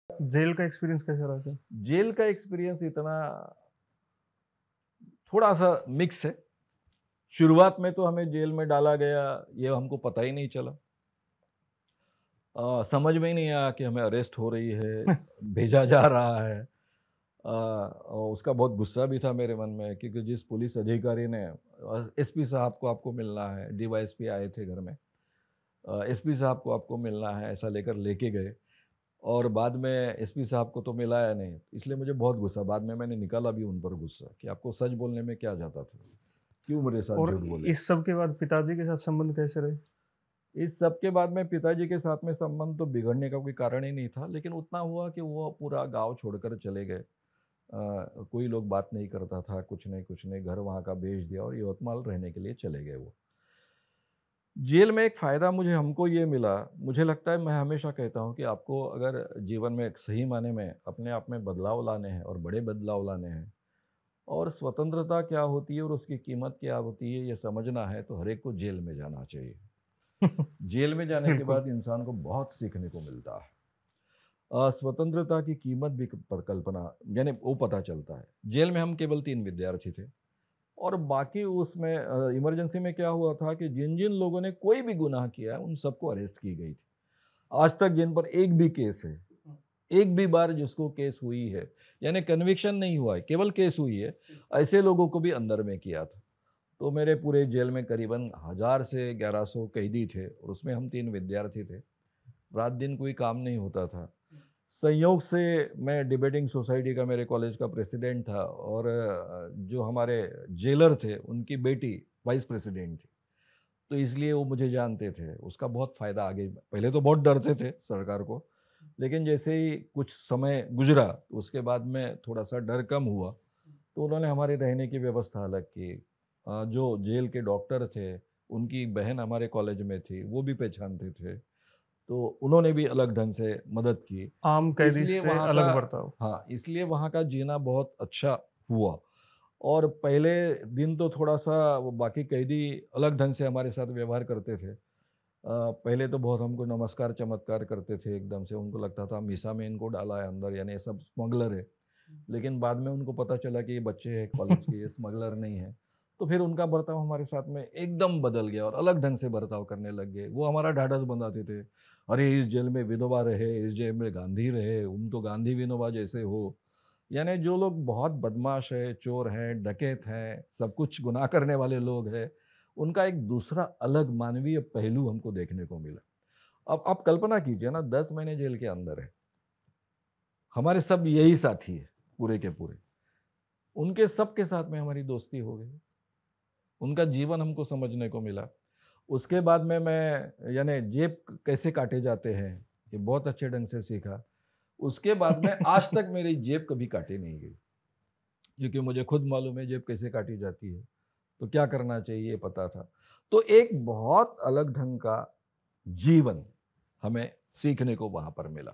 Jail का experience कैसा रहा सर? जेल का एक्सपीरियंस इतना थोड़ा-सा मिक्स है। शुरुआत में तो हमें जेल में डाला गया, ये हमको पता ही नहीं चला। समझ में ही नहीं आया कि हमें अरेस्ट हो रही है, भेजा जा रहा है। और उसका बहुत गुस्सा भी था मेरे मन में क्योंकि जिस पुलिस अधिकारी ने एसपी साहब को आपको मिलना है, डीवाईएसपी आए थे घर में। एसपी साहब को आपको मिलना है, ऐसा लेकर लेके गए और बाद में एसपी साहब को तो मिलाया नहीं, इसलिए मुझे बहुत गुस्सा। बाद में मैंने निकाला भी उन पर गुस्सा कि आपको सच बोलने में क्या जाता था? क्यों मेरे साथ और झूठ बोले? इस सब के बाद पिताजी के साथ संबंध कैसे रहे? इस सब के बाद में पिताजी के साथ में संबंध तो बिगड़ने का कोई कारण ही नहीं था, लेकिन उतना हुआ कि वो पूरा गाँव छोड़कर चले गए। कोई लोग बात नहीं करता था, कुछ नहीं, घर वहाँ का बेच दिया और यवतमाल रहने के लिए चले गए वो। जेल में एक फ़ायदा मुझे हमको ये मिला, मुझे लगता है मैं हमेशा कहता हूँ कि आपको अगर जीवन में एक सही मायने में अपने आप में बदलाव लाने हैं और बड़े बदलाव लाने हैं और स्वतंत्रता क्या होती है और उसकी कीमत क्या होती है, ये समझना है तो हर एक को जेल में जाना चाहिए। जेल में जाने के बिल्कुल। बाद इंसान को बहुत सीखने को मिलता है। स्वतंत्रता की कीमत भी कल्पना यानी वो पता चलता है। जेल में हम केवल 3 विद्यार्थी थे और बाकी उसमें इमरजेंसी में क्या हुआ था कि जिन-जिन लोगों ने कोई भी गुनाह किया है, उन सबको अरेस्ट की गई थी। आज तक जिन पर एक भी केस है, एक भी बार जिसको केस हुई है, यानी कन्विक्शन नहीं हुआ है, केवल केस हुई है, ऐसे लोगों को भी अंदर में किया था। तो मेरे पूरे जेल में करीबन 1000 से 1100 कैदी थे और उसमें हम 3 विद्यार्थी थे। रात-दिन कोई काम नहीं होता था। संयोग से मैं डिबेटिंग सोसाइटी का मेरे कॉलेज का प्रेसिडेंट था और जो हमारे जेलर थे, उनकी बेटी वाइस प्रेसिडेंट थी। तो इसलिए वो मुझे जानते थे। उसका बहुत फ़ायदा आगे पहले तो बहुत डरते थे सरकार को, लेकिन जैसे ही कुछ समय गुज़रा, तो उसके बाद में थोड़ा-सा डर कम हुआ, तो उन्होंने हमारे रहने की व्यवस्था अलग की। जो जेल के डॉक्टर थे, उनकी बहन हमारे कॉलेज में थी, वो भी पहचानते थे। तो उन्होंने भी अलग ढंग से मदद की। आम तो कैदी इसलिए से वहाँ का अलग बर्ताव। हाँ, इसलिए वहाँ का जीना बहुत अच्छा हुआ और पहले दिन तो थोड़ा-सा वो बाकी कैदी अलग ढंग से हमारे साथ व्यवहार करते थे। पहले तो बहुत हमको नमस्कार-चमत्कार करते थे एकदम से, उनको लगता था मीसा में इनको डाला है अंदर यानी ये सब स्मगलर है। लेकिन बाद में उनको पता चला कि ये बच्चे हैं कॉलेज के, ये स्मगलर नहीं है। तो फिर उनका बर्ताव हमारे साथ में एकदम बदल गया और अलग ढंग से बर्ताव करने लग गए। वो हमारा ढाढ़स बंधाते थे। अरे! इस जेल में विनोबा रहे, इस जेल में गांधी रहे, तुम तो गांधी विनोबा जैसे हो। यानी जो लोग बहुत बदमाश हैं, चोर हैं, डकैत हैं, सब कुछ गुनाह करने वाले लोग हैं, उनका एक दूसरा अलग मानवीय पहलू हमको देखने को मिला। अब आप कल्पना कीजिए ना 10 महीने जेल के अंदर है। हमारे सब यही साथी हैं, पूरे के पूरे। उनके सबके साथ में हमारी दोस्ती हो गई। उनका जीवन हमको समझने को मिला। उसके बाद में मैं यानी जेब कैसे काटे जाते हैं, ये बहुत अच्छे ढंग से सीखा। उसके बाद में आज तक मेरी जेब कभी काटी नहीं गई, क्योंकि मुझे खुद मालूम है जेब कैसे काटी जाती है, तो क्या करना चाहिए ये पता था। तो एक बहुत अलग ढंग का जीवन हमें सीखने को वहाँ पर मिला।